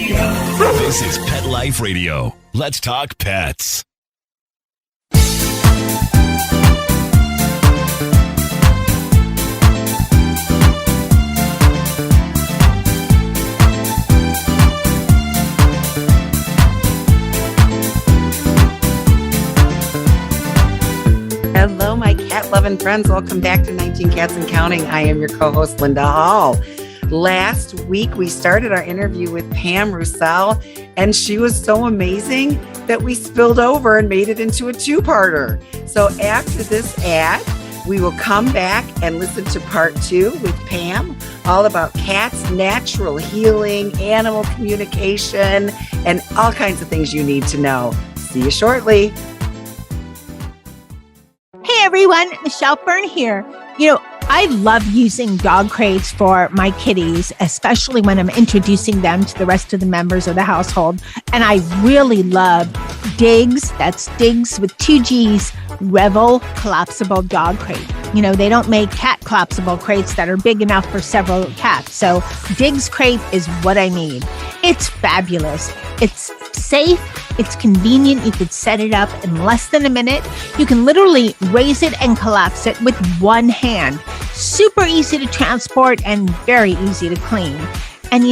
This is Pet Life Radio. Let's talk pets. Hello, my cat-loving friends. Welcome back to 19 Cats and Counting. I am your co-host, Linda Hall. Last week, we started our interview with Pam Roussell, and she was so amazing that we spilled over and made it into a two-parter. So after this ad, we will come back and listen to part 2 with Pam, all about cats' natural healing, animal communication, and all kinds of things you need to know. See you shortly. Hey everyone, Michelle Fern here. I love using dog crates for my kitties, especially when I'm introducing them to the rest of the members of the household. And I really love Diggs, that's Diggs with 2 G's, Revel collapsible dog crate. They don't make cat collapsible crates that are big enough for several cats. So Diggs crate is what I need. It's fabulous. It's safe. It's convenient. You could set it up in less than a minute. You can literally raise it and collapse it with one hand. Super easy to transport and very easy to clean. And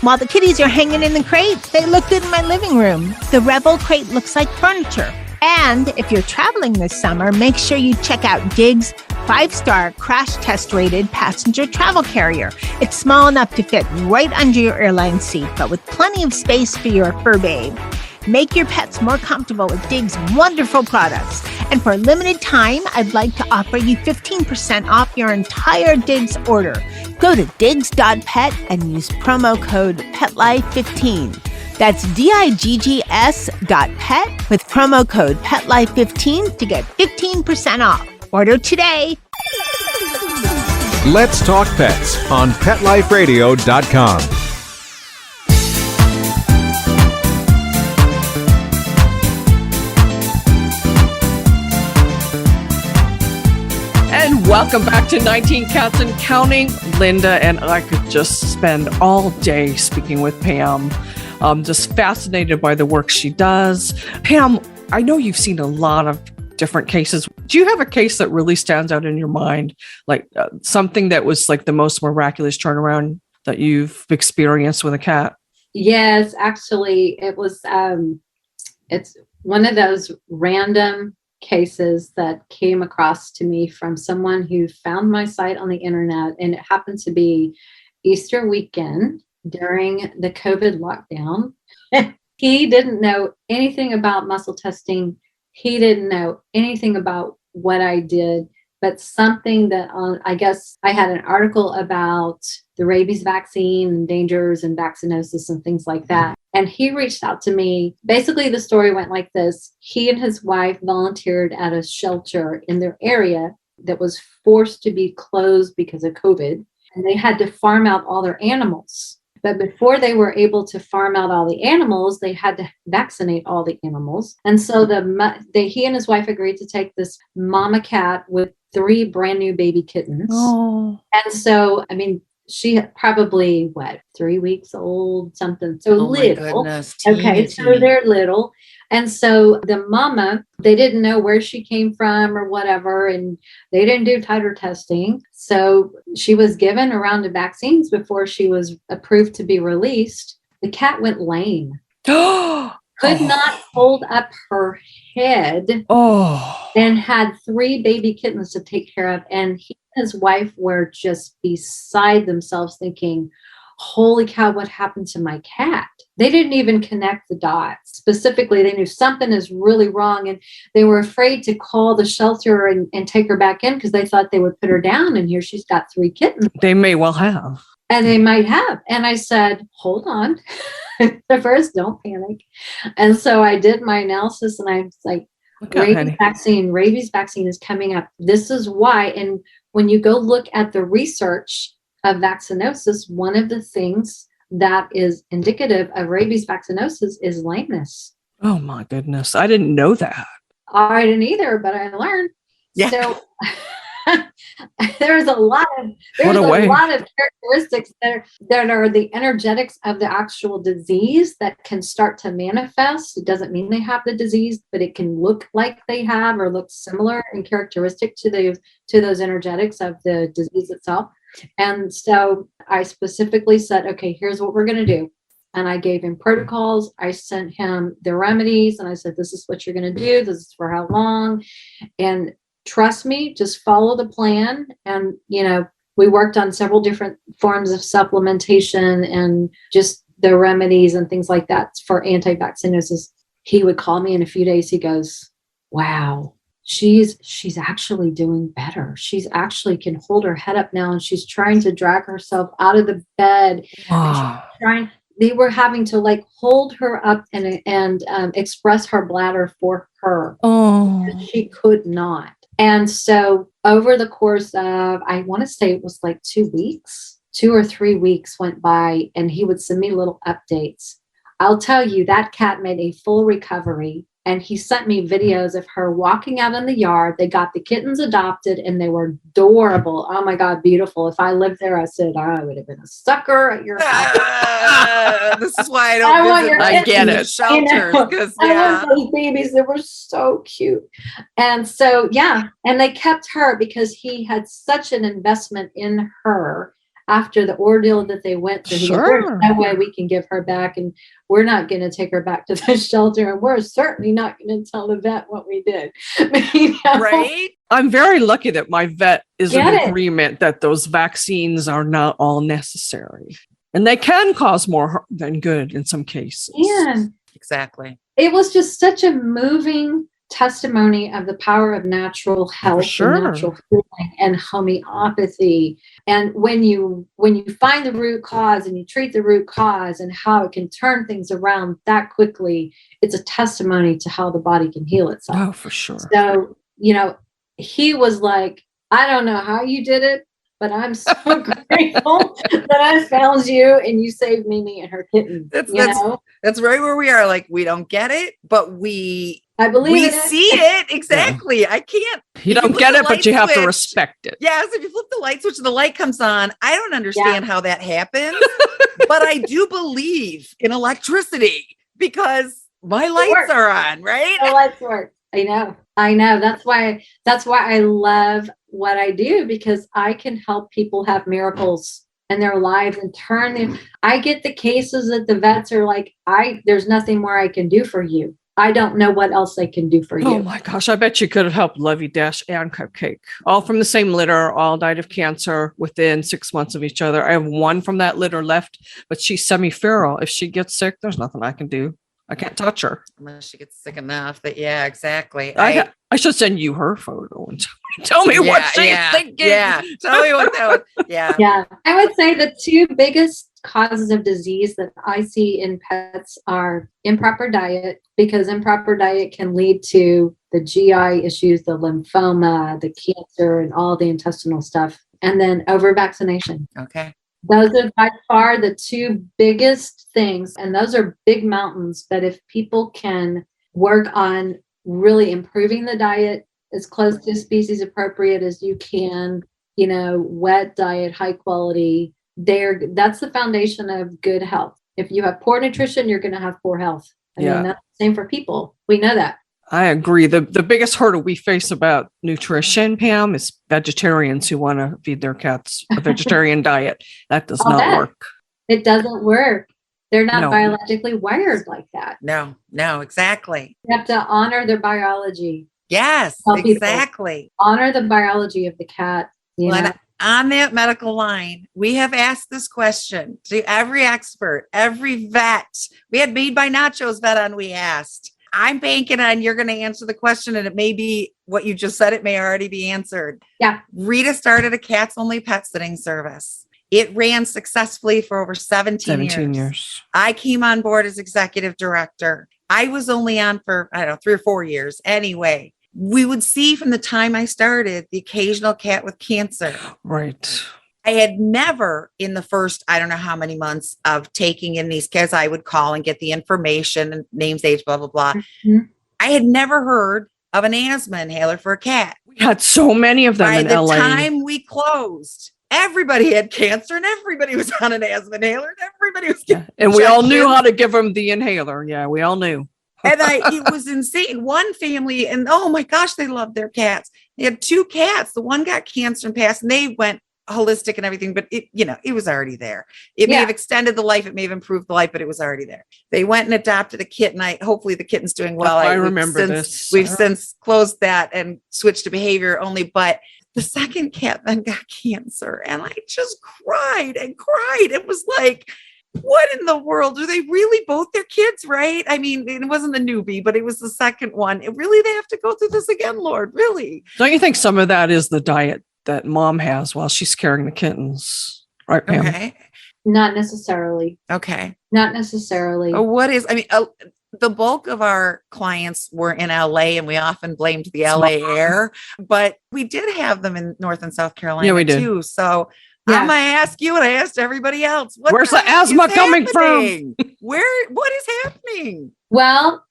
while the kitties are hanging in the crate, they look good in my living room. The Rebel crate looks like furniture. And if you're traveling this summer, make sure you check out Diggs 5-star crash test rated passenger travel carrier. It's small enough to fit right under your airline seat, but with plenty of space for your fur babe. Make your pets more comfortable with Diggs' wonderful products. And for a limited time, I'd like to offer you 15% off your entire Diggs order. Go to diggs.pet and use promo code PETLIFE15. That's diggs.pet with promo code PETLIFE15 to get 15% off. Order today. Let's Talk Pets on PetLifeRadio.com. And welcome back to 19 Cats and Counting. Linda and I could just spend all day speaking with Pam. Just fascinated by the work she does. Pam, I know you've seen a lot of different cases. Do you have a case that really stands out in your mind? Like something that was like the most miraculous turnaround that you've experienced with a cat? Yes, actually, it was, it's one of those random cases that came across to me from someone who found my site on the internet, and it happened to be Easter weekend during the COVID lockdown. He didn't know anything about muscle testing. He didn't know anything about what I did, but something that I guess I had an article about the rabies vaccine and dangers and vaccinosis and things like that. And he reached out to me. Basically, the story went like this. He and his wife volunteered at a shelter in their area that was forced to be closed because of COVID. And they had to farm out all their animals. But before they were able to farm out all the animals, they had to vaccinate all the animals. And so he and his wife agreed to take this mama cat with 3 brand new baby kittens. Oh. And so, she had probably 3 weeks old, something. So little. Okay, so they're little. And so the mama, they didn't know where she came from or whatever, and they didn't do titer testing. So she was given a round of vaccines before she was approved to be released. The cat went lame. Could not hold up her head. And had 3 baby kittens to take care of. And he and his wife were just beside themselves thinking, holy cow, what happened to my cat? They didn't even connect the dots. Specifically, they knew something is really wrong, and they were afraid to call the shelter and take her back in because they thought they would put her down, and here she's got 3 kittens. They may well have. And they might have. And I said, hold on. First, don't panic. And so I did my analysis, and I was like, rabies vaccine is coming up. This is why. And when you go look at the research of vaccinosis, one of the things that is indicative of rabies vaccinosis is lameness. Oh my goodness. I didn't know that. I didn't either, but I learned. Yeah. So, there's a lot of What a way. characteristics that are the energetics of the actual disease that can start to manifest. It doesn't mean they have the disease, but it can look like they have or look similar and characteristic to those energetics of the disease itself. And so I specifically said, okay, here's what we're going to do. And I gave him protocols. I sent him the remedies and I said, this is what you're going to do. This is for how long. And trust me, just follow the plan. And, we worked on several different forms of supplementation and just the remedies and things like that for anti-vaccinosis. He would call me in a few days. He goes, wow, she's actually doing better. She's actually can hold her head up now. And she's trying to drag herself out of the bed. Wow. They were having to like hold her up and express her bladder for her. Oh, She could not. And so over the course of, I want to say it was like 2 or 3 weeks went by and he would send me little updates. I'll tell you, that cat made a full recovery. And he sent me videos of her walking out in the yard. They got the kittens adopted and they were adorable. Oh my God, beautiful. If I lived there, I said, I would have been a sucker at your house. This is why I don't visit I get it. shelters. Because I want those babies. They were so cute. And so, and they kept her because he had such an investment in her after the ordeal that they went through. Sure. There's no way we can give her back, and we're not going to take her back to the shelter, and we're certainly not going to tell the vet what we did. Right? I'm very lucky that my vet is in Get it. agreement that those vaccines are not all necessary. And they can cause more harm than good in some cases. And Exactly. it was just such a moving testimony of the power of natural health sure. and natural healing and homeopathy. And when you find the root cause and you treat the root cause and how it can turn things around that quickly, it's a testimony to how the body can heal itself. Oh, for sure. So, he was like, I don't know how you did it, but I'm so grateful that I found you and you saved Mimi and her kitten. That's right where we are. Like, we don't get it, but I believe we it. see it. Exactly. Yeah. I can't. You don't get it, but you have to respect it. Yes. If you flip the light switch and the light comes on, I don't understand how that happens, but I do believe in electricity because my lights are on, right? The lights work. I know. That's why I love what I do, because I can help people have miracles in their lives and turn them. I get the cases that the vets are like, there's nothing more I can do for you. I don't know what else I can do for you. Oh my gosh. I bet you could have helped Lovey Dash and Cupcake. All from the same litter, all died of cancer within 6 months of each other. I have one from that litter left, but she's semi-feral. If she gets sick, there's nothing I can do. I can't touch her. Unless she gets sick enough that, exactly. I should send you her photo and tell me what she's thinking. Yeah. Tell me what that was. Yeah. Yeah. I would say the two biggest causes of disease that I see in pets are improper diet, because improper diet can lead to the GI issues, the lymphoma, the cancer, and all the intestinal stuff. And then over vaccination. Okay. Those are by far the two biggest things. And those are big mountains. But if people can work on really improving the diet as close to species appropriate as you can, wet diet, high quality, that's the foundation of good health. If you have poor nutrition, you're going to have poor health. I mean, that's the same for people. We know that. I agree. The biggest hurdle we face about nutrition, Pam, is vegetarians who want to feed their cats a vegetarian diet. That does not work. It doesn't work. They're not biologically wired like that. No, exactly. You have to honor their biology. Yes, exactly. Honor the biology of the cat. On that medical line, we have asked this question to every expert, every vet. We had Made by Nacho's vet on, we asked. I'm banking on you're going to answer the question, and it may be what you just said. It may already be answered. Yeah. Rita started a cats only pet sitting service. It ran successfully for over 17 years. I came on board as executive director. I was only on for, 3 or 4 years. Anyway, we would see from the time I started the occasional cat with cancer. Right. I had never, in the first, I don't know how many months of taking in these cats, I would call and get the information and names, age, blah, blah, blah. Mm-hmm. I had never heard of an asthma inhaler for a cat. We had so many of them By in the LA. time we closed, everybody had cancer and everybody was on an asthma inhaler and everybody was getting And we all knew injections. how to give them the inhaler. Yeah, we all knew. And it was insane. One family, and oh my gosh, they loved their cats. They had 2 cats. The one got cancer and passed, and they went holistic and everything, but it was already there. It may have extended the life. It may have improved the life, but it was already there. They went and adopted a kitten. Hopefully the kitten's doing well. I remember this. We've since closed that and switched to behavior only, but the second cat then got cancer, and I just cried and cried. It was like, what in the world? Do they really both their kids, right? I mean, it wasn't the newbie, but it was the second one. They have to go through this again, Lord, really? Don't you think some of that is the diet that mom has while she's carrying the kittens? Right, Pam? Okay. Not necessarily. Okay. Not necessarily. The bulk of our clients were in LA, and we often blamed the LA air, but we did have them in North and South Carolina too. So I'm going to ask you, and I asked everybody else, where's the asthma coming from? What is happening? Well,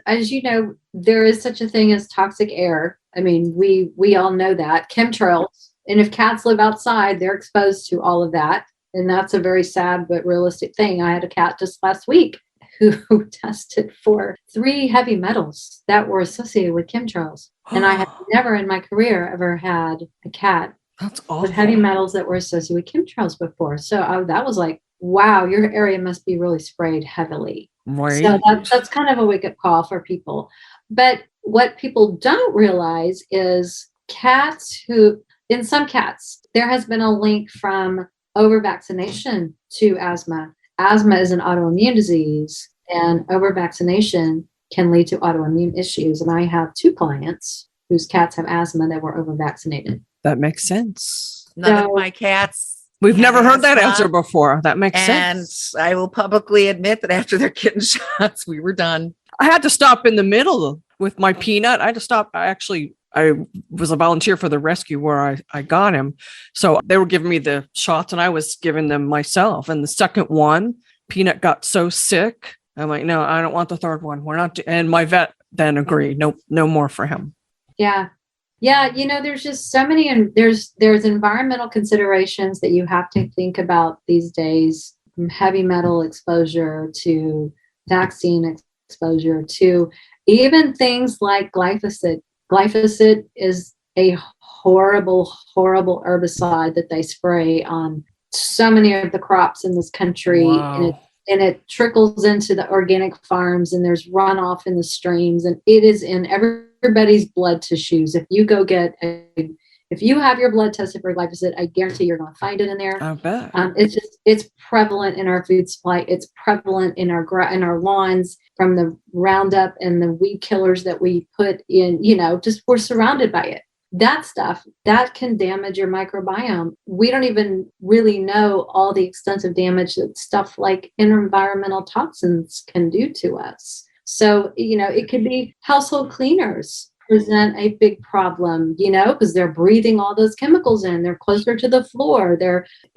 as you know, there is such a thing as toxic air. I mean, we all know that. Chemtrails. And if cats live outside, they're exposed to all of that. And that's a very sad but realistic thing. I had a cat just last week who tested for 3 heavy metals that were associated with chemtrails. And I have never in my career ever had a cat That's awful. with heavy metals that were associated with chemtrails before. So that was like, wow, your area must be really sprayed heavily. Right. So that's kind of a wake-up call for people. But what people don't realize is in some cats, there has been a link from over-vaccination to asthma. Asthma is an autoimmune disease, and over-vaccination can lead to autoimmune issues. And I have 2 clients whose cats have asthma that were over-vaccinated. That makes sense. None of my cats. We've never heard that asthma. answer before. That makes sense. And I will publicly admit that after their kitten shots, we were done. I had to stop in the middle with my Peanut. I had to stop. I was a volunteer for the rescue where I got him. So they were giving me the shots and I was giving them myself. And the second one, Peanut got so sick. I'm like, no, I don't want the third one. We're not. And my vet then agreed. No more for him. Yeah. Yeah. There's just so many, and there's environmental considerations that you have to think about these days, from heavy metal exposure to vaccine exposure to even things like glyphosate. Glyphosate is a horrible, horrible herbicide that they spray on so many of the crops in this country. Wow. And it trickles into the organic farms, and there's runoff in the streams, and it is in everybody's blood tissues. If you go if you have your blood tested for glyphosate, I guarantee you're going to find it in there. I bet. It's prevalent in our food supply. It's prevalent in our lawns from the Roundup and the weed killers that we put in. We're surrounded by it. That stuff that can damage your microbiome. We don't even really know all the extensive damage that stuff like environmental toxins can do to us. So, it could be household cleaners present a big problem, because they're breathing all those chemicals in. They're closer to the floor.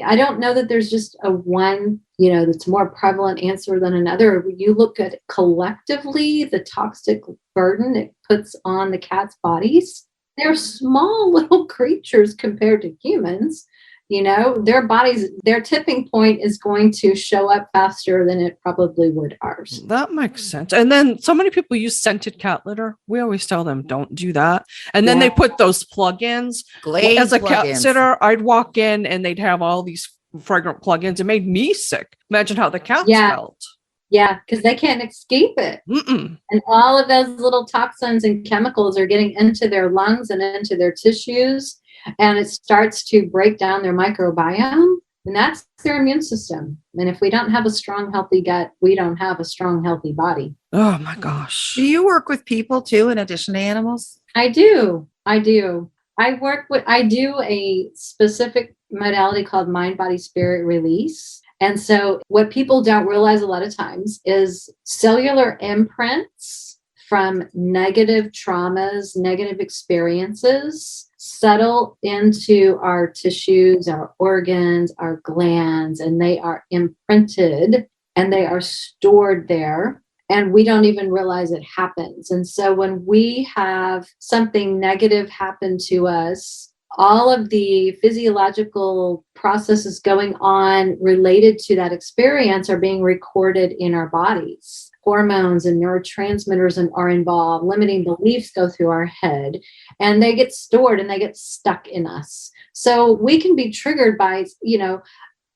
I don't know that there's just a one, that's more prevalent answer than another. When you look at collectively the toxic burden it puts on the cat's bodies, they're small little creatures compared to humans. Their bodies, their tipping point is going to show up faster than it probably would ours. That makes sense. And then so many people use scented cat litter. We always tell them don't do that. And then they put those plugins. Glade As a plugins. cat sitter, I'd walk in and they'd have all these fragrant plugins. It made me sick. Imagine how the cats felt. Yeah, because they can't escape it. Mm-mm. And all of those little toxins and chemicals are getting into their lungs and into their tissues. And it starts to break down their microbiome. And that's their immune system. And if we don't have a strong, healthy gut, we don't have a strong, healthy body. Oh, my gosh. Do you work with people too, in addition to animals? I do. I do a specific modality called mind, body, spirit release. And so what people don't realize a lot of times is cellular imprints from negative traumas, negative experiences settle into our tissues, our organs, our glands, and they are imprinted and they are stored there. and we don't even realize it happens. And so when we have something negative happen to us, all of the physiological processes going on related to that experience are being recorded in our bodies. Hormones and neurotransmitters are involved. Limiting beliefs go through our head, and they get stored and they get stuck in us. So we can be triggered by,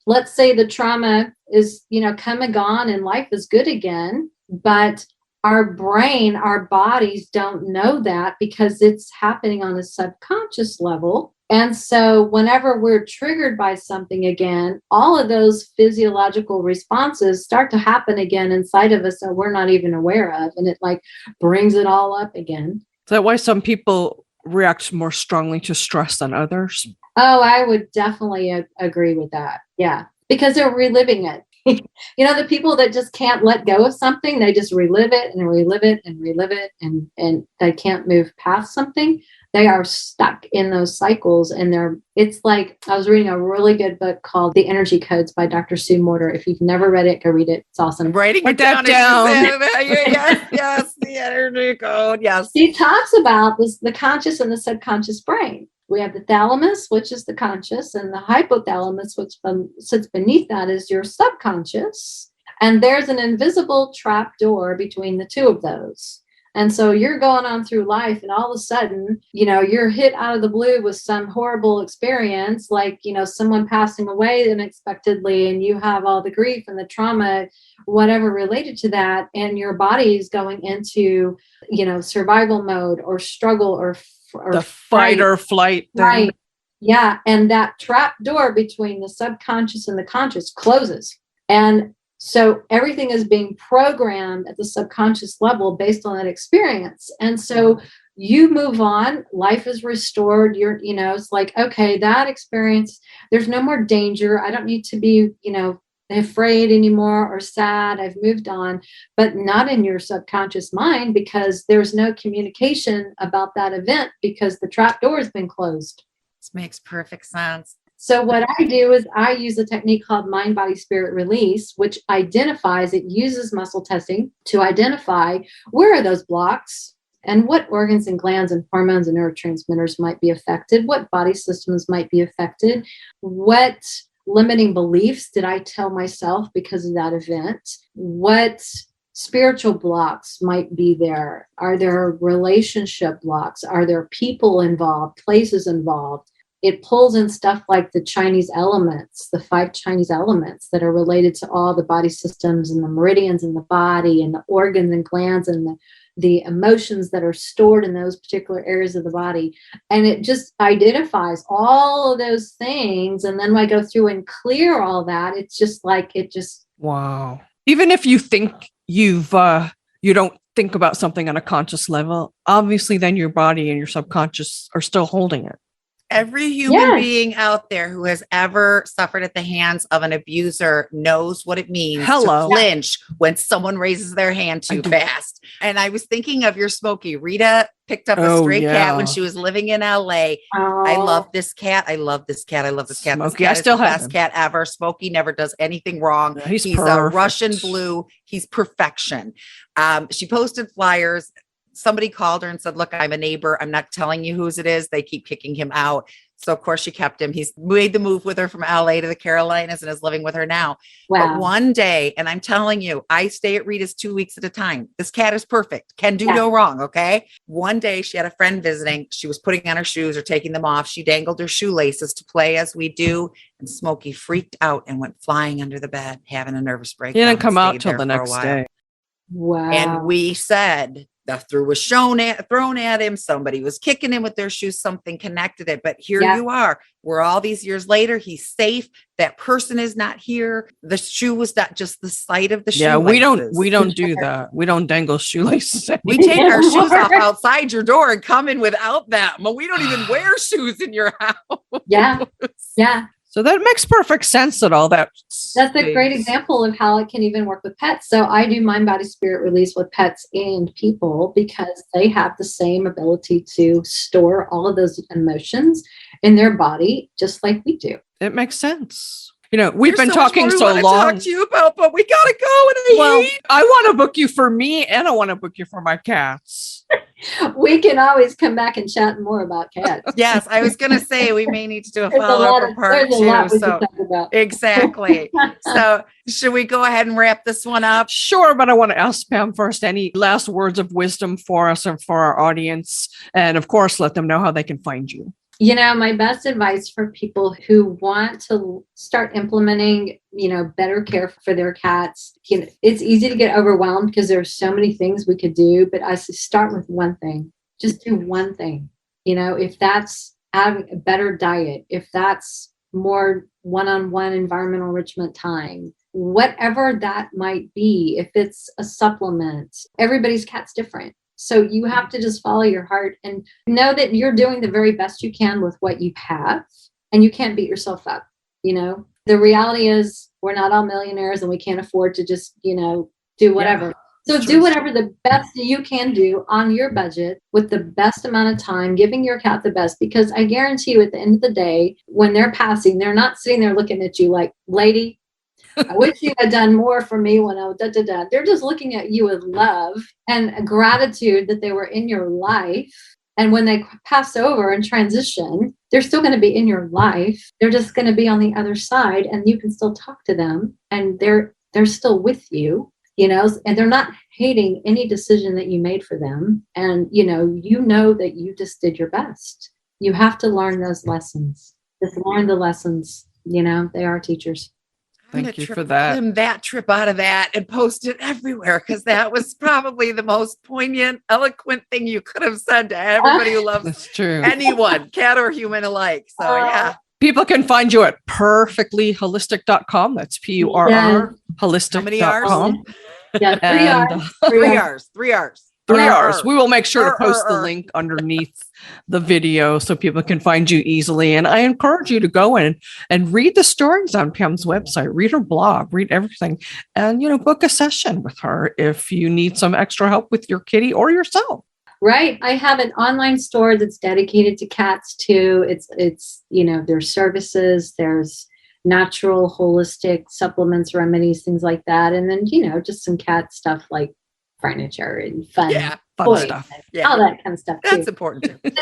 let's say the trauma is, come and gone and life is good again, but our brain, our bodies don't know that because it's happening on a subconscious level. And so whenever we're triggered by something again, all of those physiological responses start to happen again inside of us that we're not even aware of. And it like brings it all up again. Is that why some people react more strongly to stress than others? Oh, I would definitely agree with that. Yeah, because they're reliving it. The people that just can't let go of something, they just relive it and relive it and relive it, and they can't move past something. They are stuck in those cycles, and it's like, I was reading a really good book called The Energy Codes by Dr. Sue Morter. If you've never read it, go read it. It's awesome. I'm writing it down. Yes, the energy code. Yes. He talks about the conscious and the subconscious brain. We have the thalamus, which is the conscious, and the hypothalamus, which sits beneath that, is your subconscious. And there's an invisible trap door between the two of those. And so you're going on through life, and all of a sudden, you're hit out of the blue with some horrible experience, like, someone passing away unexpectedly, and you have all the grief and the trauma, whatever related to that. And your body is going into, survival mode or struggle or the fight or flight thing. Right. Yeah. And that trap door between the subconscious and the conscious closes. And so everything is being programmed at the subconscious level based on that experience. And so you move on, life is restored. It's like, okay, that experience, there's no more danger. I don't need to be, afraid anymore or sad. I've moved on, but not in your subconscious mind, because there's no communication about that event because the trap door has been closed. This makes perfect sense. So what I do is I use a technique called mind, body, spirit release, which uses muscle testing to identify where are those blocks and what organs and glands and hormones and neurotransmitters might be affected, what body systems might be affected, what limiting beliefs did I tell myself because of that event, what spiritual blocks might be there, are there relationship blocks, are there people involved, places involved. It pulls in stuff like the Chinese elements, the 5 Chinese elements that are related to all the body systems and the meridians in the body and the organs and glands and the emotions that are stored in those particular areas of the body. And it just identifies all of those things. And then when I go through and clear all that, it's just like, wow. Even if you think you don't think about something on a conscious level, obviously then your body and your subconscious are still holding it. Every human being out there who has ever suffered at the hands of an abuser knows what it means to flinch when someone raises their hand too fast. And I was thinking of your Smokey. Rita picked up a stray cat when she was living in LA. Oh. I love this cat. I love this cat. I love this cat. Smokey, this cat I still is the have best him. Cat ever. Smokey never does anything wrong. Yeah, he's a Russian blue. He's perfection. She posted flyers. Somebody called her and said, look, I'm a neighbor. I'm not telling you whose it is. They keep kicking him out. So of course she kept him. He's made the move with her from LA to the Carolinas and is living with her now. Wow. But one day, and I'm telling you, I stay at Rita's 2 weeks at a time. This cat is perfect. Can do no wrong. Okay. One day she had a friend visiting. She was putting on her shoes or taking them off. She dangled her shoelaces to play as we do. And Smokey freaked out and went flying under the bed, having a nervous breakdown. He didn't come out till the next day. Wow. And we said, the through was thrown at him. Somebody was kicking him with their shoes. Something connected it. But here you are. We're all these years later. He's safe. That person is not here. The shoe was not just the sight of the shoe. Yeah, we don't do that. We don't dangle shoelaces anymore. We take our shoes off outside your door and come in without them. But we don't even wear shoes in your house. Yeah. Yeah. So that makes perfect sense that all that. That's a great example of how it can even work with pets. So I do mind, body, spirit release with pets and people because they have the same ability to store all of those emotions in their body, just like we do. It makes sense. We've been talking so long. Talk to you about, but we gotta go. And I want to book you for me, and I want to book you for my cats. We can always come back and chat more about cats. Yes, I was going to say we may need to do a follow-up part 2. So exactly. So should we go ahead and wrap this one up? Sure, but I want to ask Pam first, any last words of wisdom for us and for our audience? And of course, let them know how they can find you. My best advice for people who want to start implementing, better care for their cats, it's easy to get overwhelmed because there's so many things we could do, but I say start with one thing. Just do one thing. If that's having a better diet, if that's more one-on-one environmental enrichment time, whatever that might be, if it's a supplement, everybody's cat's different. So you have to just follow your heart and know that you're doing the very best you can with what you have, and you can't beat yourself up. The reality is we're not all millionaires and we can't afford to just, do whatever. Yeah, so do whatever the best you can do on your budget with the best amount of time, giving your cat the best, because I guarantee you at the end of the day, when they're passing, they're not sitting there looking at you like, lady, I wish you had done more for me when I was da-da-da. They're just looking at you with love and gratitude that they were in your life. And when they pass over and transition, they're still going to be in your life. They're just going to be on the other side, and you can still talk to them, and they're still with you, and they're not hating any decision that you made for them. And, that you just did your best. You have to learn those lessons. Just learn the lessons, they are teachers. Thank you for that. Film that trip out of that and post it everywhere, because that was probably the most poignant, eloquent thing you could have said to everybody who loves That's true. anyone, cat or human alike. So yeah. People can find you at perfectlyholistic.com. That's PURR holistic.com. Yeah, 3 R's. 3 R's. 3 R's. We will make sure to post the link underneath the video so people can find you easily. And I encourage you to go in and read the stories on Pam's website, read her blog, read everything, and, book a session with her if you need some extra help with your kitty or yourself. Right. I have an online store that's dedicated to cats too. It's there's services, there's natural, holistic supplements, remedies, things like that. And then, just some cat stuff like furniture and fun stuff. All that kind of stuff too. That's important too. But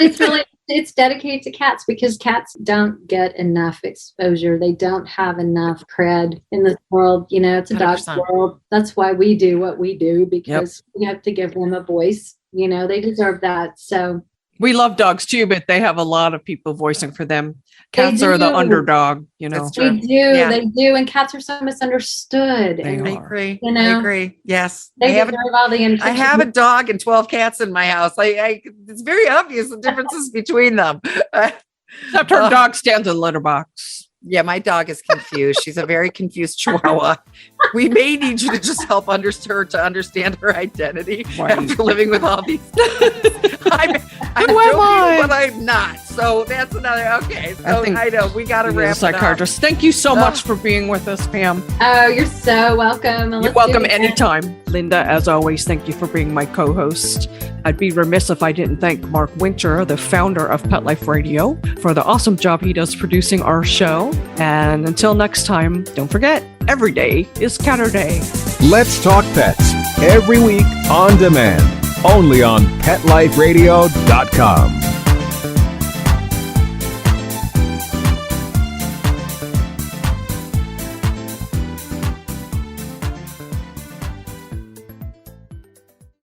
it's dedicated to cats because cats don't get enough exposure. They don't have enough cred in this world. It's a 100%. Dog world. That's why we do what we do, because we have to give them a voice. They deserve that. So we love dogs too, but they have a lot of people voicing for them. Cats are the underdog, They do. And cats are so misunderstood. I agree. I agree. Yes. They deserve all the attention. I have a dog and 12 cats in my house. It's very obvious the differences between them. Except her dog stands in a litter box. Yeah, my dog is confused. She's a very confused Chihuahua. We may need you to just help her to understand her identity after living with all these. I'm joking, but I'm not. So that's another. Okay, so I know we got to wrap it up. Psychiatrist, thank you so much for being with us, Pam. Oh, you're so welcome. You're welcome anytime. Linda, as always, thank you for being my co-host. I'd be remiss if I didn't thank Mark Winter, the founder of Pet Life Radio, for the awesome job he does producing our show. And until next time, don't forget, every day is Catter Day. Let's Talk Pets, every week on demand, only on PetLifeRadio.com.